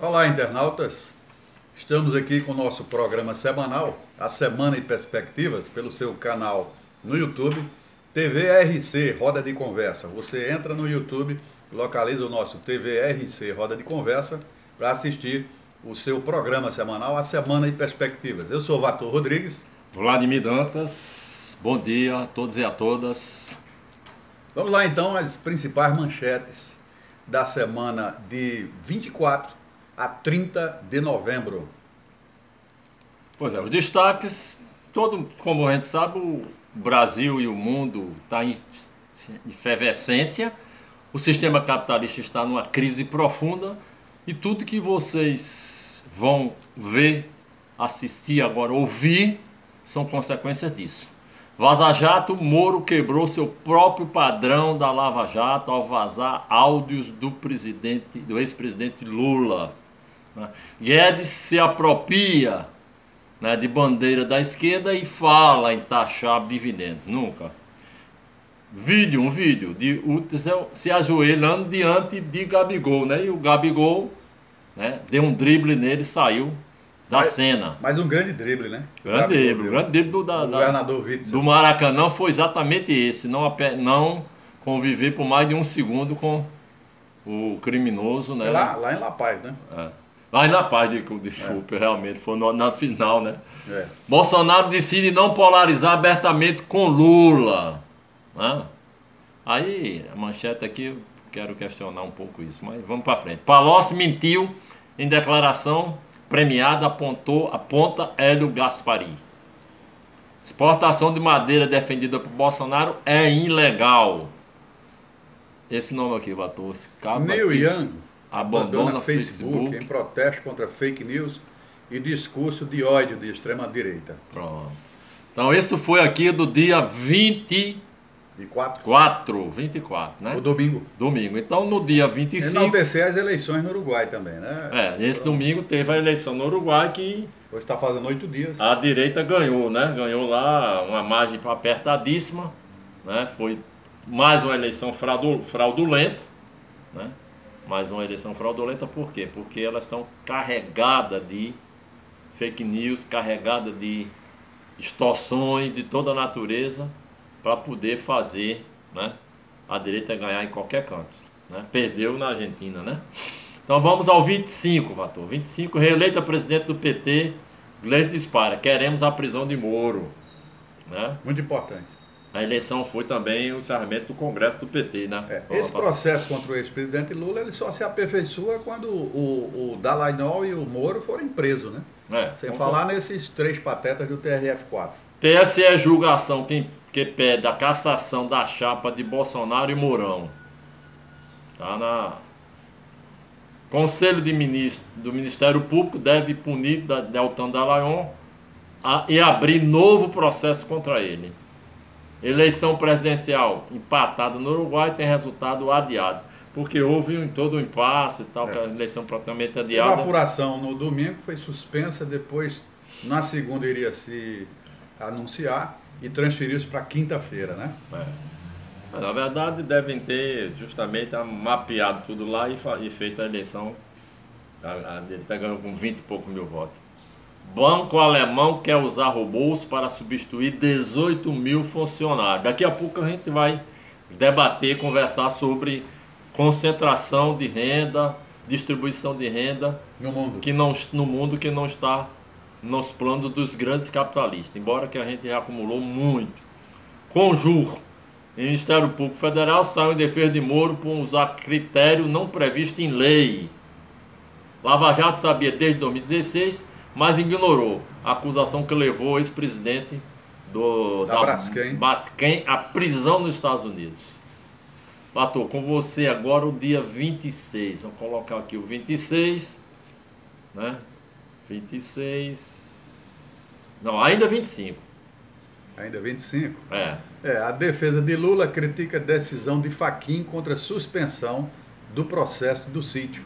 Olá, internautas. Estamos aqui com o nosso programa semanal, A Semana em Perspectivas, pelo seu canal no YouTube, TV RC Roda de Conversa. Você entra no YouTube, localiza o nosso TV RC Roda de Conversa para assistir o seu programa semanal, A Semana em Perspectivas. Eu sou o Vator Rodrigues. Vladimir Dantas, bom dia a todos e a todas. Vamos lá então às principais manchetes da semana de 24 a 30 de novembro. Pois é, os destaques, como a gente sabe, o Brasil e o mundo estão em efervescência, o sistema capitalista está numa crise profunda e tudo que vocês vão ver, assistir agora, ouvir, são consequências disso. Vaza Jato, Moro quebrou seu próprio padrão da Lava Jato ao vazar áudios do ex-presidente Lula. Guedes se apropria, de bandeira da esquerda e fala em taxar dividendos. Nunca. Um vídeo de Utzel se ajoelhando diante de Gabigol, E o Gabigol, deu um drible nele e saiu da cena. Mas um grande drible, né? Grande drible do governador Witzel. Do Maracanã foi exatamente esse. Não conviver por mais de um segundo com o criminoso, Lá em La Paz, né? Lá em La Paz, desculpa, realmente, foi na final, Bolsonaro decide não polarizar abertamente com Lula. Aí, a manchete aqui, eu quero questionar um pouco isso, mas vamos para frente. Palocci mentiu em declaração premiada, aponta Hélio Gaspari. Exportação de madeira defendida por Bolsonaro é ilegal. Esse nome aqui, Vator, Neil Young abandona Facebook em protesto contra fake news e discurso de ódio de extrema-direita. Pronto. Então, isso foi aqui do dia 24, O domingo. Domingo. Então, no dia 25... Enaltecer as eleições no Uruguai também, Nesse domingo teve a eleição no Uruguai que... Hoje está fazendo 8 dias. A direita ganhou, Ganhou lá uma margem apertadíssima, Foi mais uma eleição fraudulenta, Mais uma eleição fraudulenta, por quê? Porque elas estão carregadas de fake news, carregadas de extorsões de toda a natureza para poder fazer, a direita ganhar em qualquer canto, Perdeu na Argentina, Então vamos ao 25, Vator. 25, reeleita presidente do PT, Gleisi dispara, queremos a prisão de Moro, Muito importante. A eleição foi também o encerramento do Congresso do PT, Esse processo contra o ex-presidente Lula, ele só se aperfeiçoa quando o Dallagnol e o Moro forem presos, Sem falar nesses 3 patetas do TRF4. TSE julgação que pede a cassação da chapa de Bolsonaro e Mourão. Conselho do Ministério Público deve punir Deltan Dallagnol e abrir novo processo contra ele. Eleição presidencial empatada no Uruguai tem resultado adiado, porque houve todo um impasse e tal, que a eleição praticamente adiada. A apuração no domingo foi suspensa, depois na segunda iria se anunciar e transferiu-se para quinta-feira, Mas, na verdade devem ter justamente mapeado tudo lá e feito a eleição. Ele está ganhando com 20 e poucos mil votos. Banco alemão quer usar robôs para substituir 18 mil funcionários. Daqui a pouco a gente vai debater, conversar sobre concentração de renda, distribuição de renda no mundo que não está nos planos dos grandes capitalistas, embora que a gente já acumulou muito. Conjur, Ministério Público Federal saiu em defesa de Moro por usar critério não previsto em lei. Lava Jato sabia desde 2016, mas ignorou a acusação que levou o ex-presidente da Braskem à prisão nos Estados Unidos. Vator, com você agora o dia 26. Vamos colocar aqui o 26, 26... Não, ainda 25. Ainda 25? A defesa de Lula critica a decisão de Fachin contra a suspensão do processo do sítio.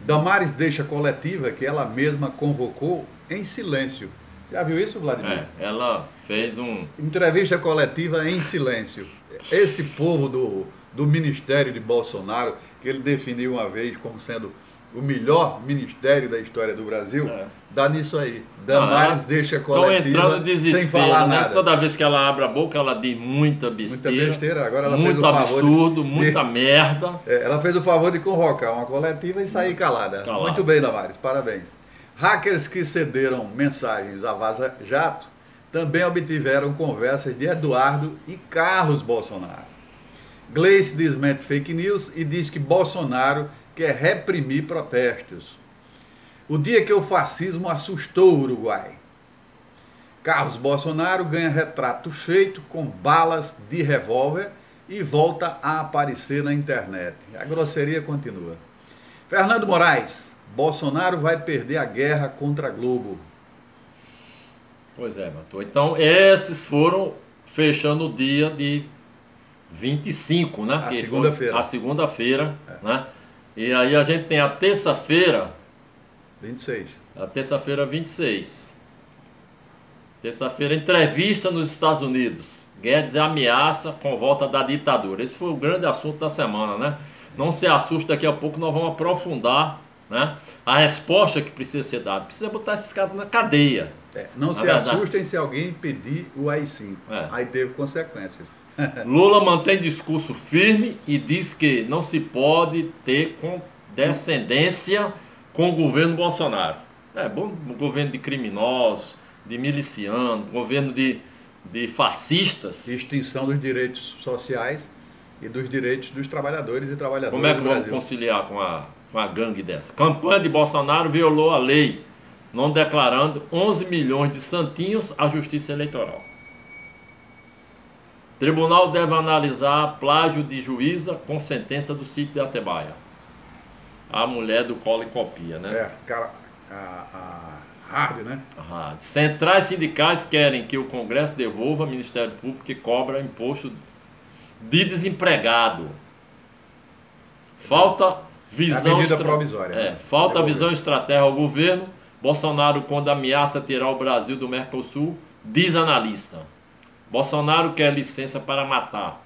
Damares deixa coletiva que ela mesma convocou em silêncio. Já viu isso, Vladimir? Ela fez entrevista coletiva em silêncio. Esse povo do Ministério de Bolsonaro, que ele definiu uma vez como sendo o melhor ministério da história do Brasil, dá nisso aí. Damares deixa a coletiva sem falar nada. Toda vez que ela abre a boca, ela diz muita besteira. Muita besteira. Agora ela muito fez o favor absurdo, muita merda. Ela fez o favor de convocar uma coletiva e sair calada. Muito bem, Damares, parabéns. Hackers que cederam mensagens a Vaza Jato também obtiveram conversas de Eduardo e Carlos Bolsonaro. Gleice desmente fake news e diz que Bolsonaro quer reprimir protestos. O dia que o fascismo assustou o Uruguai. Carlos Bolsonaro ganha retrato feito com balas de revólver e volta a aparecer na internet. A grosseria continua. Fernando Moraes, Bolsonaro vai perder a guerra contra a Globo. Pois é, Matou. Então, esses foram fechando o dia de 25, né? A segunda-feira. A segunda-feira, né? E aí a gente tem a terça-feira... 26. A terça-feira 26. Terça-feira, entrevista nos Estados Unidos. Guedes ameaça com volta da ditadura. Esse foi o grande assunto da semana, né? Não se assuste, daqui a pouco nós vamos aprofundar, né, a resposta que precisa ser dada. Precisa botar esses caras na cadeia. Não se assustem se alguém pedir o AI-5. Aí teve consequências. Lula mantém discurso firme e diz que não se pode ter condescendência com o governo Bolsonaro. Bom, governo de criminosos, de milicianos, governo de fascistas. Extinção dos direitos sociais e dos direitos dos trabalhadores e trabalhadoras. Como é que vamos conciliar com a gangue dessa? Campanha de Bolsonaro violou a lei, não declarando 11 milhões de santinhos à Justiça Eleitoral. Tribunal deve analisar plágio de juíza com sentença do sítio de Atibaia. A mulher do colo e copia, né? A Hard, né? Centrais sindicais querem que o Congresso devolva ao Ministério Público que cobra imposto de desempregado. Falta visão provisória. Falta visão estratégica ao governo. Bolsonaro, quando ameaça tirar o Brasil do Mercosul, diz analista. Bolsonaro quer licença para matar,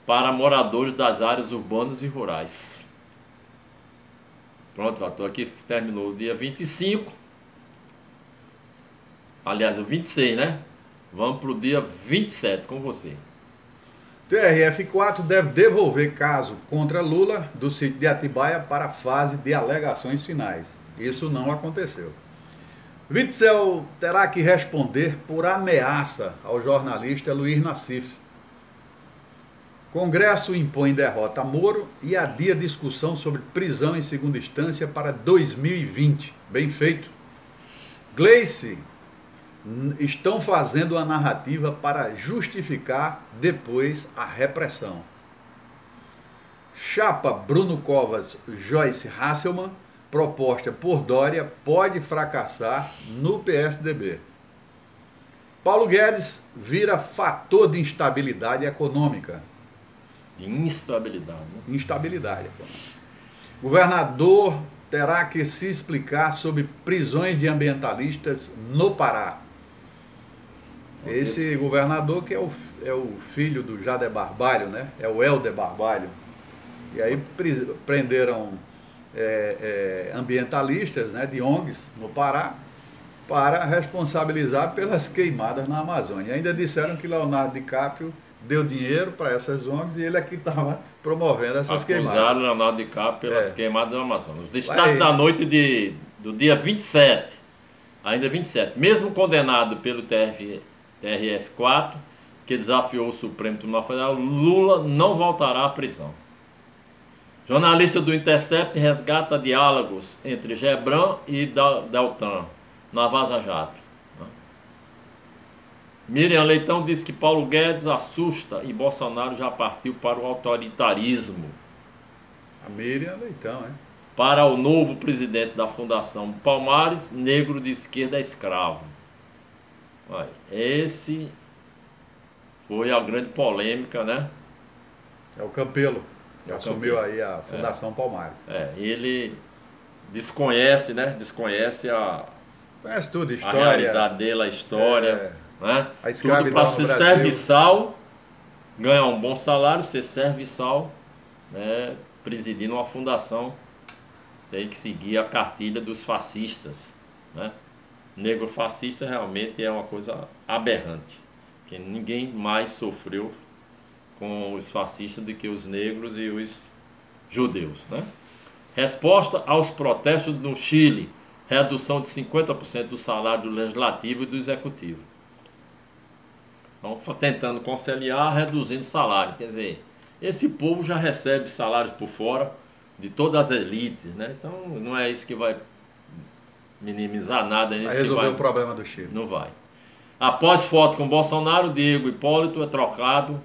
para moradores das áreas urbanas e rurais. Pronto, estou aqui, terminou o dia 25. Aliás, o 26, né? Vamos para o dia 27 com você. TRF4 deve devolver caso contra Lula do sítio de Atibaia para a fase de alegações finais. Isso não aconteceu. Witzel terá que responder por ameaça ao jornalista Luiz Nassif. Congresso impõe derrota a Moro e adia discussão sobre prisão em segunda instância para 2020. Bem feito. Gleice estão fazendo a narrativa para justificar depois a repressão. Chapa Bruno Covas Joyce Hasselmann, proposta por Dória, pode fracassar no PSDB. Paulo Guedes vira fator de instabilidade econômica. Instabilidade econômica. Governador terá que se explicar sobre prisões de ambientalistas no Pará. Esse governador que é o filho do Jader Barbalho, né? É o Helder Barbalho. E aí prenderam ambientalistas, né, de ONGs no Pará para responsabilizar pelas queimadas na Amazônia. Ainda disseram que Leonardo DiCaprio deu dinheiro para essas ONGs e ele aqui estava promovendo essas queimadas. Acusaram Leonardo DiCaprio pelas queimadas da Amazônia. Os destaques da noite do dia 27, ainda 27, mesmo condenado pelo TRF4, que desafiou o Supremo Tribunal Federal, Lula não voltará à prisão. Jornalista do Intercept resgata diálogos entre Gebran e Deltan na Vaza Jato. Miriam Leitão diz que Paulo Guedes assusta e Bolsonaro já partiu para o autoritarismo. A Miriam Leitão, hein? Para o novo presidente da Fundação Palmares, negro de esquerda é escravo. Esse foi a grande polêmica, né? É o Campelo. Assumiu aí a Fundação Palmares. Ele desconhece, né? Conhece tudo, história. A realidade dele, a história. Né? A escravidão tudo para ser serviçal, ganhar um bom salário, ser serviçal, né? presidindo uma fundação, tem que seguir a cartilha dos fascistas, né? Negro fascista realmente é uma coisa aberrante, que ninguém mais sofreu com os fascistas do que os negros e os judeus, né? Resposta aos protestos no Chile, redução de 50% do salário do legislativo e do executivo. Então, tentando conciliar, reduzindo o salário. Quer dizer, esse povo já recebe salários por fora de todas as elites, né? Então, não é isso que vai minimizar nada. Vai resolver o problema do Chile. Não vai. Após foto com Bolsonaro, Diego Hipólito é trocado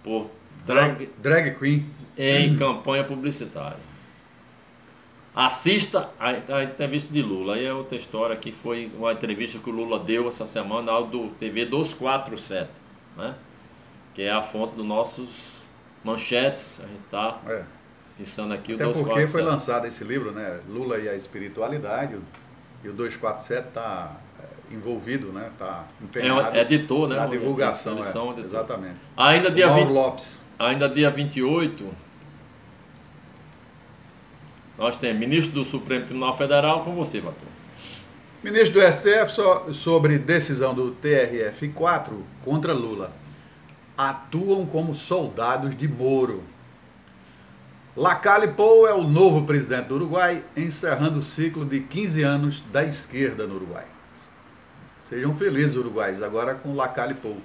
por drag queen em campanha publicitária. Assista a entrevista de Lula. Aí é outra história, que foi uma entrevista que o Lula deu essa semana ao do TV 247, né? Que é a fonte dos nossos manchetes. A gente está pensando aqui até o 247. porque foi lançado esse livro, né? Lula e a espiritualidade, e o 247 está envolvido, né? Está empenhado editor, né? na divulgação. Editor. Exatamente. Ainda dia Mauro Lopes. Ainda dia 28, nós temos ministro do Supremo Tribunal Federal com você, Vator. Ministro do STF sobre decisão do TRF4 contra Lula. Atuam como soldados de Moro. Lacalle Pou é o novo presidente do Uruguai, encerrando o ciclo de 15 anos da esquerda no Uruguai. Sejam felizes, uruguaios, agora com Lacalle Pou.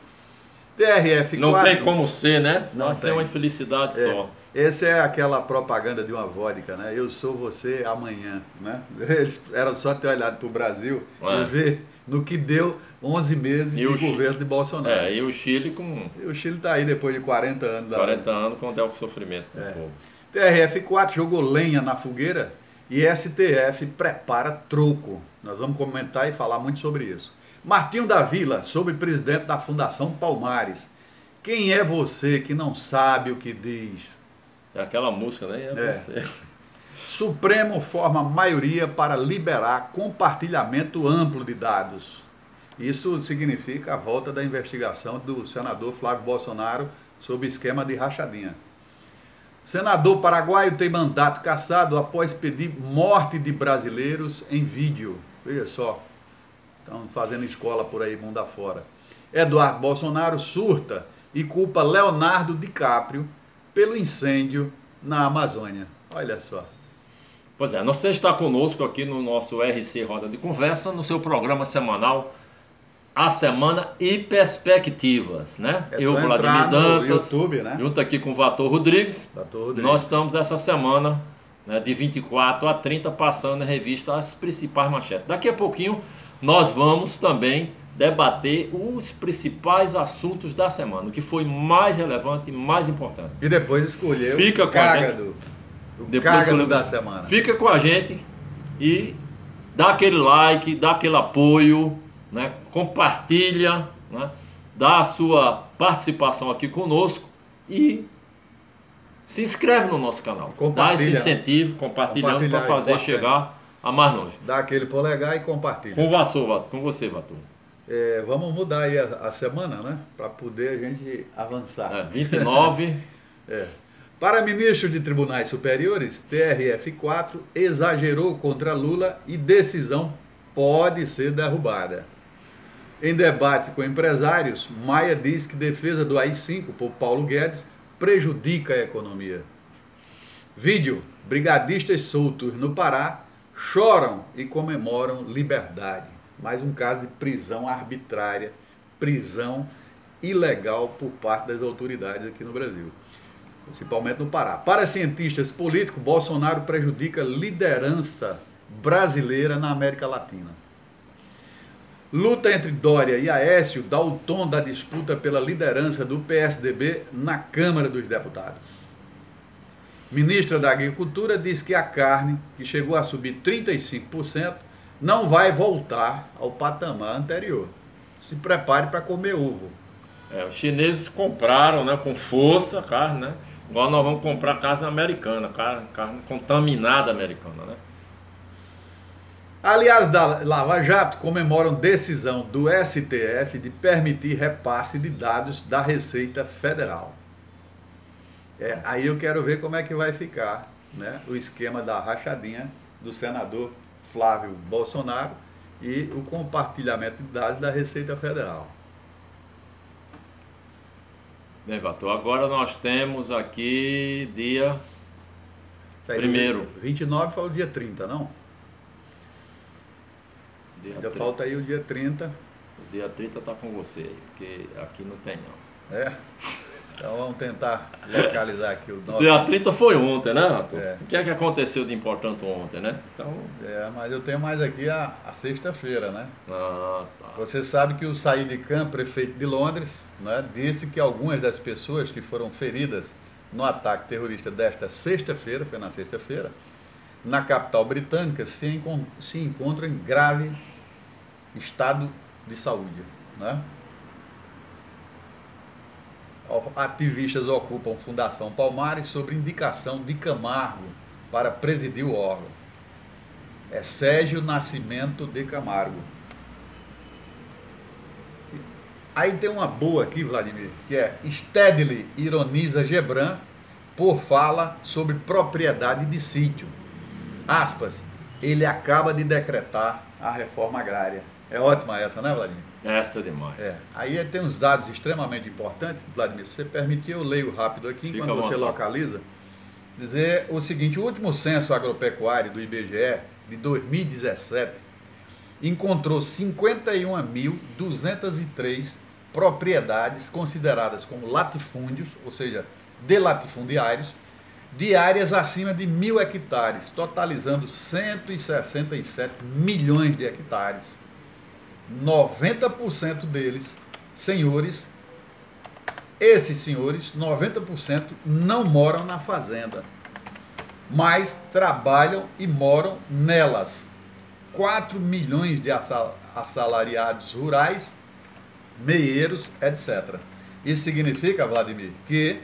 TRF4... Não tem como ser, né? Não Vai ser uma infelicidade só. Essa é aquela propaganda de uma vodka, né? Eu sou você amanhã, né? Eles eram só ter olhado para o Brasil e ver no que deu 11 meses de governo de Bolsonaro. E o Chile com... E o Chile está aí depois de 40 anos. 40 anos com o sofrimento do povo. TRF4 jogou lenha na fogueira e STF prepara troco. Nós vamos comentar e falar muito sobre isso. Martinho da Vila, sobre presidente da Fundação Palmares. Quem é você que não sabe o que diz? É aquela música, né? É você. Supremo forma maioria para liberar compartilhamento amplo de dados. Isso significa a volta da investigação do senador Flávio Bolsonaro sobre esquema de rachadinha. Senador paraguaio tem mandato cassado após pedir morte de brasileiros em vídeo. Veja só. Estão fazendo escola por aí, mundo afora. Eduardo Bolsonaro surta e culpa Leonardo DiCaprio pelo incêndio na Amazônia. Olha só. Pois é, você está conosco aqui no nosso RC Roda de Conversa, no seu programa semanal, A Semana e Perspectivas, né? Eu, Vladimir Dantas, YouTube, né? Junto aqui com o Vator Rodrigues. Nós estamos essa semana, né, de 24 a 30, passando em revista as principais manchetes. Daqui a pouquinho nós vamos também debater os principais assuntos da semana, o que foi mais relevante e mais importante. E depois escolher o cágado da semana. Fica com a gente e dá aquele like, dá aquele apoio, né? Compartilha, né? Dá a sua participação aqui conosco e se inscreve no nosso canal. Dá esse incentivo, compartilhando para fazer chegar a mais longe. Dá aquele polegar e compartilha. Com você, Vator. Vamos mudar aí a semana, né? Para poder a gente avançar. 29. Para ministro de tribunais superiores, TRF4 exagerou contra Lula e decisão pode ser derrubada. Em debate com empresários, Maia diz que defesa do AI-5 por Paulo Guedes prejudica a economia. Vídeo: brigadistas soltos no Pará choram e comemoram liberdade. Mais um caso de prisão arbitrária, prisão ilegal por parte das autoridades aqui no Brasil, principalmente no Pará. Para cientistas políticos, Bolsonaro prejudica liderança brasileira na América Latina. Luta entre Dória e Aécio dá o tom da disputa pela liderança do PSDB na Câmara dos Deputados. Ministra da Agricultura diz que a carne, que chegou a subir 35%, não vai voltar ao patamar anterior. Se prepare para comer ovo. Os chineses compraram, né, com força a carne, né? Igual nós vamos comprar carne americana, carne contaminada americana, né? Aliados da Lava Jato comemoram decisão do STF de permitir repasse de dados da Receita Federal. Aí eu quero ver como é que vai ficar né, o esquema da rachadinha do senador Flávio Bolsonaro e o compartilhamento de dados da Receita Federal. Bem, Vator, agora nós temos aqui dia primeiro. 29 foi o dia 30, não? Dia Ainda 30. falta aí o dia 30. O dia 30 está com você aí, porque aqui não tem não. É? Então vamos tentar localizar aqui o nosso... Dia 30 foi ontem, né, Vator? É. O que é que aconteceu de importante ontem, né? Então... Mas eu tenho mais aqui a sexta-feira, né? Ah, tá. Você sabe que o Said Khan, prefeito de Londres, né, disse que algumas das pessoas que foram feridas no ataque terrorista desta sexta-feira, foi na sexta-feira, na capital britânica, se encontram em grave estado de saúde, né? Ativistas ocupam Fundação Palmares sobre indicação de Camargo para presidir o órgão. É Sérgio Nascimento de Camargo. Aí tem uma boa aqui, Vladimir, que é: Stedley ironiza Gebran por fala sobre propriedade de sítio. Aspas, ele acaba de decretar a reforma agrária. É ótima essa, né, Vladimir? Essa é demais. Aí tem uns dados extremamente importantes, Vladimir. Se você permitir, eu leio rápido aqui, Fica enquanto você localiza. Dizer o seguinte: o último censo agropecuário do IBGE, de 2017, encontrou 51.203 propriedades consideradas como latifúndios, ou seja, de latifundiários, de áreas acima de 1.000 hectares, totalizando 167 milhões de hectares. 90% deles, senhores, esses senhores, 90% não moram na fazenda, mas trabalham e moram nelas. 4 milhões de assalariados rurais, meieiros, etc. Isso significa, Vladimir, que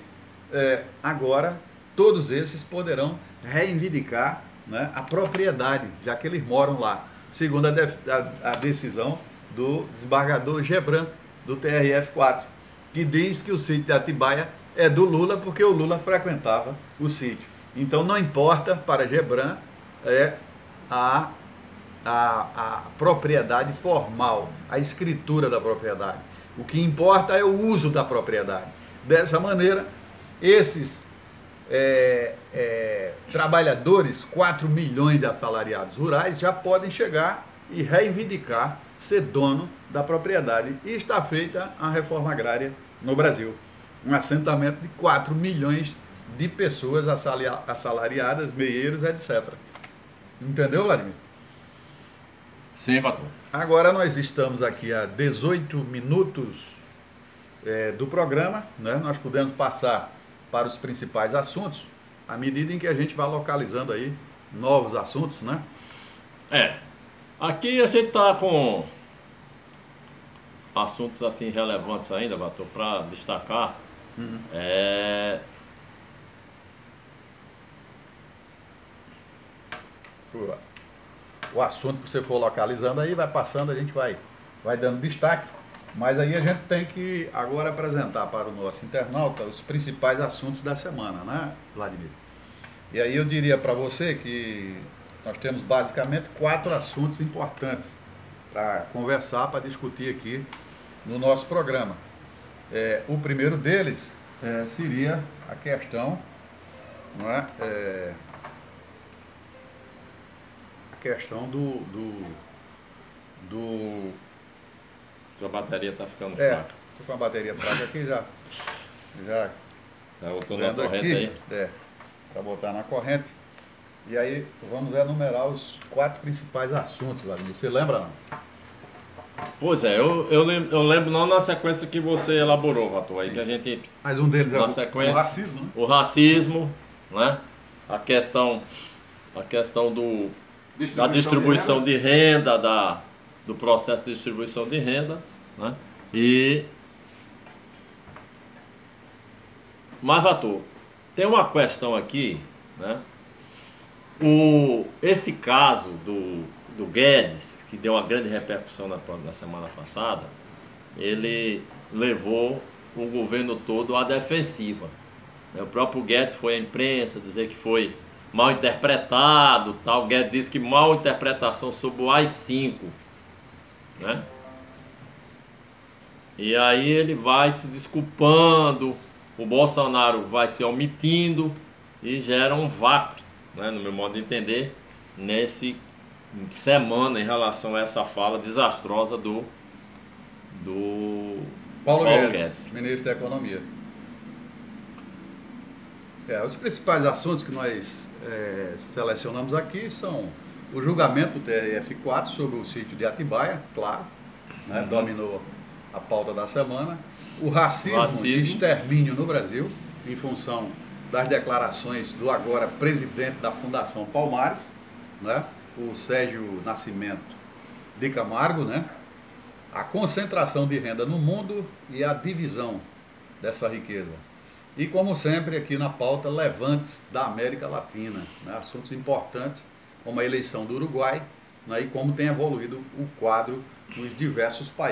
agora todos esses poderão reivindicar, né, a propriedade, já que eles moram lá, segundo a decisão do desembargador Gebran, do TRF4, que diz que o sítio de Atibaia é do Lula porque o Lula frequentava o sítio. Então não importa para Gebran a propriedade formal, a escritura da propriedade. O que importa é o uso da propriedade. Dessa maneira, esses trabalhadores, 4 milhões de assalariados rurais, já podem chegar e reivindicar ser dono da propriedade. E está feita a reforma agrária no Brasil. Um assentamento de 4 milhões de pessoas assalariadas, meieiros, etc. Entendeu, Vladimir? Sim, Vator. Agora nós estamos aqui a 18 minutos do programa, né? Nós podemos passar para os principais assuntos, à medida em que a gente vai localizando aí novos assuntos, né? Aqui a gente está com assuntos assim relevantes ainda, Vator, para destacar. O assunto que você for localizando aí, vai passando, a gente vai dando destaque, mas aí a gente tem que agora apresentar para o nosso internauta os principais assuntos da semana, né, Vladimir? E aí eu diria para você que nós temos basicamente 4 assuntos importantes para conversar, para discutir aqui no nosso programa. O primeiro deles seria a questão, não é? A questão do A bateria está ficando fraca. Estou com a bateria fraca aqui já botou na corrente aqui, aí? para botar na corrente. E aí vamos enumerar os 4 principais assuntos, Vladimir. Você lembra, não? Pois é, eu lembro não na sequência que você elaborou, Vator, aí que a gente... Mas um deles é na o sequência, racismo, né? O racismo, né? A questão da distribuição de renda, do processo de distribuição de renda, né? Mas, Vator, tem uma questão aqui, né? Esse caso do Guedes, que deu uma grande repercussão na semana passada, ele levou o governo todo à defensiva. O próprio Guedes foi à imprensa dizer que foi mal interpretado, tal. Guedes disse que mal interpretação sobre o AI-5, né? E aí ele vai se desculpando, o Bolsonaro vai se omitindo e gera um vácuo, né, no meu modo de entender, nesse semana em relação a essa fala desastrosa do Paulo Paulo Guedes, Guedes. ministro da Economia. Os principais assuntos que nós selecionamos aqui são o julgamento do TRF4 sobre o sítio de Atibaia, claro, né, dominou a pauta da semana. O racismo e extermínio no Brasil, em função das declarações do agora presidente da Fundação Palmares, né, o Sérgio Nascimento de Camargo, né, a concentração de renda no mundo e a divisão dessa riqueza. E como sempre aqui na pauta, levantes da América Latina, né, assuntos importantes como a eleição do Uruguai, né, e como tem evoluído o quadro nos diversos países.